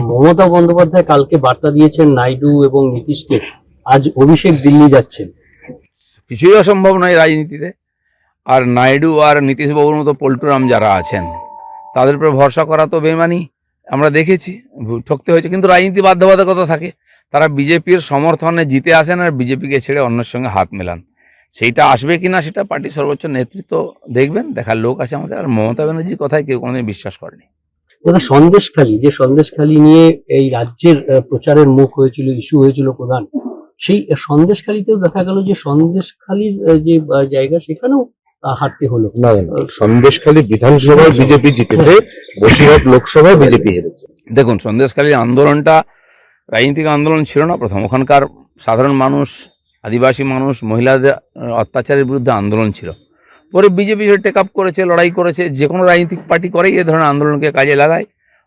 মমতা বন্দ্যোপাধ্যায় কালকে বার্তা দিয়েছেন নাইডু এবং নীতিশকে, আজ অভিষেক দিল্লি যাচ্ছেন। কিছুই অসম্ভব নয় রাজনীতিতে। আর নাইডু আর নীতিশবাবুর মতো পল্টুরাম যারা আছেন তাদের উপরে ভরসা করা তো বেমানি, আমরা দেখেছি ঠকতে হয়েছে। কিন্তু রাজনীতি বাধ্যবাধকতা থাকে, তারা বিজেপির সমর্থনে জিতে আসেন আর বিজেপিকে ছেড়ে অন্যের সঙ্গে হাত মেলান। সেইটা আসবে কি না সেটা পার্টির সর্বোচ্চ নেতৃত্ব দেখবেন, দেখার লোক আছে আমাদের। আর মমতা ব্যানার্জির কথায় কেউ কোনোদিন বিশ্বাস করেনি। দাদা, সন্দেশখালী নিয়ে এই রাজ্যের প্রচারের মুখ হয়েছিল, ইস্যু হয়েছিল প্রধান, সেই সন্দেশখালীতেও দেখা গেল যে সন্দেশখালীর যে জায়গা সেখানেও হারতে হলো। না, সন্দেশখালী বিধানসভায় বিজেপি জিতেছে, বসিরহাট লোকসভায় বিজেপি হেরেছে। দেখুন, সন্দেশখালীর আন্দোলনটা রাজনৈতিক আন্দোলন ছিল না প্রথম। ওখানকার সাধারণ মানুষ, আদিবাসী মানুষ, মহিলাদের অত্যাচারের বিরুদ্ধে আন্দোলন ছিল। পরে বিজেপি টেক আপ করেছে, লড়াই করেছে। যে কোনো রাজনৈতিক পার্টি করেই এ ধরনের আন্দোলনকে কাজে লাগায়।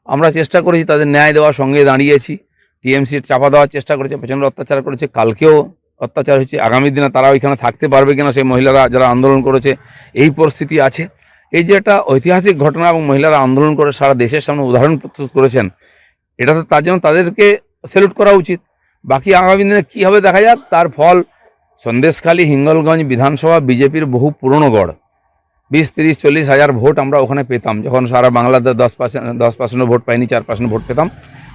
আমরা চেষ্টা করেছি তাদের ন্যায় দেওয়ার, সঙ্গে দাঁড়িয়েছি। টিএমসি চাপা দেওয়ার চেষ্টা করেছে, প্রচণ্ড অত্যাচার করেছে, কালকেও অত্যাচার হয়েছে। আগামী দিনে তারাও এখানে থাকতে পারবে কিনা, সেই মহিলারা যারা আন্দোলন করেছে, এই পরিস্থিতি আছে। এই যে একটা ঐতিহাসিক ঘটনা এবং মহিলারা আন্দোলন করে সারা দেশের সামনে উদাহরণ প্রস্তুত করেছেন, এটা তো তার জন্য তাদেরকে স্যালুট করা উচিত। বাকি আগামী দিনে কী হবে দেখা যাক। তার ফল সন্দেশখালী, হিঙ্গলগঞ্জ বিধানসভা বিজেপির বহু পুরনো গড়। 20-30-40 হাজার ভোট আমরা ওখানে পেতাম, যখন সারা বাংলাতে 10% ভোট পাইনি, 4% ভোট পেতাম।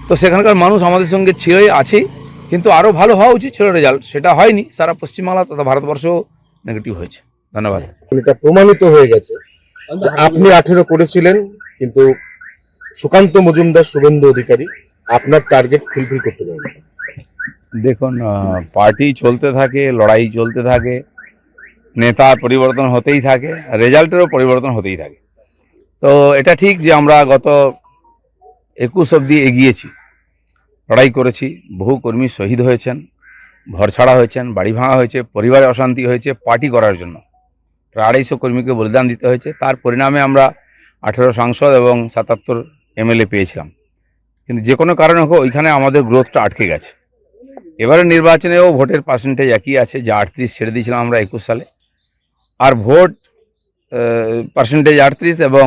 তো সেখানকার মানুষ আমাদের সঙ্গে ছিলই, আছেই। কিন্তু আরও ভালো হওয়া উচিত ছিল রেজাল্ট, সেটা হয়নি। সারা পশ্চিমবাংলা তথা ভারতবর্ষও নেগেটিভ হয়েছে। ধন্যবাদ। এটা প্রমাণিত হয়ে গেছে। আপনি 18 করেছিলেন, কিন্তু সুকান্ত মজুমদার, শুভেন্দু অধিকারী আপনার টার্গেট ফুলফিল করতে পারেন। দেখুন, পার্টি চলতে থাকে, লড়াই চলতে থাকে, নেতার পরিবর্তন হতেই থাকে, রেজাল্টেরও পরিবর্তন হতেই থাকে। তো এটা ঠিক যে আমরা গত 21 অবধি এগিয়েছি, লড়াই করেছি। বহু কর্মী শহীদ হয়েছেন, ঘরছাড়া হয়েছেন, বাড়ি ভাঙা হয়েছে, পরিবারে অশান্তি হয়েছে পার্টি করার জন্য। প্রায় 250 কর্মীকে বলিদান দিতে হয়েছে। তার পরিণামে আমরা 18 সাংসদ এবং 77 এমএলএ পেয়েছিলাম। কিন্তু যে কোনো কারণে হোক ওইখানে আমাদের গ্রোথটা আটকে গেছে। এবারে নির্বাচনেও ভোটের পার্সেন্টেজ একই আছে, যা 38 ছেড়ে দিয়েছিলাম আমরা 21 সালে। আর ভোট পার্সেন্টেজ 38 এবং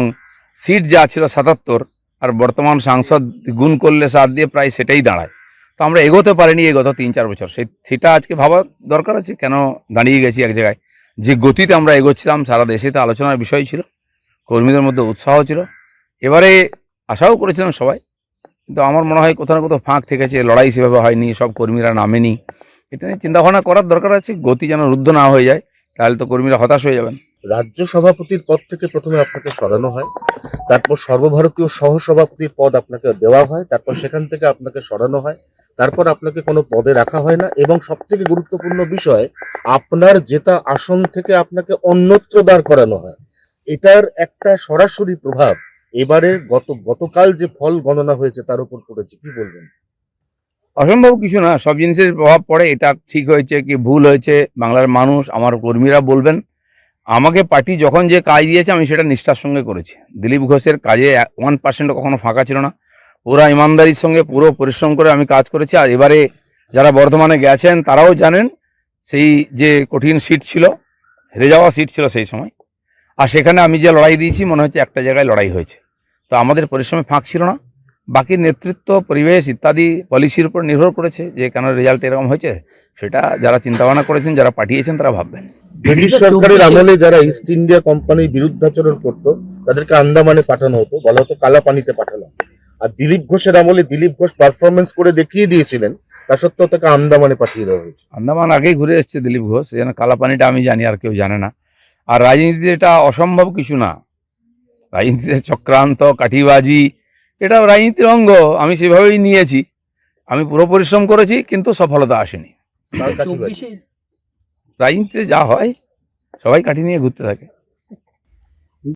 সিট যা ছিল 77, আর বর্তমান সাংসদ গুণ করলে 7 দিয়ে প্রায় সেটাই দাঁড়ায়। তো আমরা এগোতে পারিনি এই গত 3-4 বছর। সেটা আজকে ভাবা দরকার আছে, কেন দাঁড়িয়ে গেছি এক জায়গায়। যে গতিতে আমরা এগোচ্ছিলাম, সারা দেশে তো আলোচনার বিষয় ছিল, কর্মীদের মধ্যে উৎসাহ ছিল। এবারে আশাও করেছিলাম সবাই, কিন্তু আমার মনে হয় কোথাও না কোথাও ফাঁক থেকেছে, লড়াই সেভাবে হয়নি, সব কর্মীরা নামেনি। এটা নিয়ে চিন্তাভাবনা করার দরকার আছে। গতি যেন রুদ্ধ না হয়ে যায়, তাহলে তো কর্মীরা হতাশ হয়ে যাবেন। রাজ্য সভাপতির পদ থেকে প্রথমে আপনাকে সরানো হয়, তারপর সর্বভারতীয় সহসভাপতির পদ আপনাকে দেওয়া হয়, তারপর সেখান থেকে আপনাকে সরানো হয়, তারপর আপনাকে কোনো পদে রাখা হয় না, এবং সবথেকে গুরুত্বপূর্ণ বিষয়, আপনার জেতা আসন থেকে আপনাকে অন্যত্র দাঁড় করানো হয়। এটার একটা সরাসরি প্রভাব এবারে গতকাল যে ফল গণনা হয়েছে তার উপর পড়েছে, কি বলবেন? অসম্ভব কিছু না, সব জিনিসের প্রভাব পড়ে। এটা ঠিক হয়েছে কি ভুল হয়েছে বাংলার মানুষ, আমার কর্মীরা বলবেন। আমাকে পার্টি যখন যে কাজ দিয়েছে আমি সেটা নিষ্ঠার সঙ্গে করেছি। দিলীপ ঘোষের কাজে 1% কখনো ফাঁকা ছিল না। পুরো ইমানদারির সঙ্গে পুরো পরিশ্রম করে আমি কাজ করেছি। আর এবারে যারা বর্ধমানে গেছেন তারাও জানেন, সেই যে কঠিন সিট ছিল, হেরে যাওয়া সিট ছিল সেই সময়, আর সেখানে আমি যে লড়াই দিয়েছি মনে হচ্ছে একটা জায়গায় লড়াই হয়েছে। তো আমাদের পরিশ্রমে ফাঁক ছিল না। বাকি নেতৃত্ব, পরিবেশ ইত্যাদি পলিসির উপর নির্ভর করেছে যে কেন রেজাল্ট এরকম হয়েছে, সেটা যারা চিন্তাভাবনা করেছেন, যারা পাঠিয়েছেন, তারা ভাববেন। ব্রিটিশ সরকারের আমলে যারা ইস্ট ইন্ডিয়া কোম্পানির বিরুদ্ধাচরণ করতো তাদেরকে আন্দামানে পাঠানো হতো, বলা হতো কালা পানিতে পাঠানো। আর দিলীপ ঘোষের আমলে দিলীপ ঘোষ পারফরমেন্স করে দেখিয়ে দিয়েছিলেন, তা সত্ত্বেও তাকে আন্দামানে পাঠিয়ে দেওয়া হয়েছে। আন্দামান আগেই ঘুরে এসছে দিলীপ ঘোষ, যেন কালাপানিটা আমি জানি, আর কেউ জানে না। আর রাজনীতিতে এটা অসম্ভব কিছু না। রাজনীতিতে চক্রান্ত, কাঠিবাজি, এটা রাজনীতির অঙ্গ। আমি সেভাবেই নিয়েছি। আমি পুরো পরিশ্রম করেছি, কিন্তু সফলতা আসেনি। রাজনীতিতে যা হয় সবাই কাঠি নিয়ে ঘুরতে থাকে।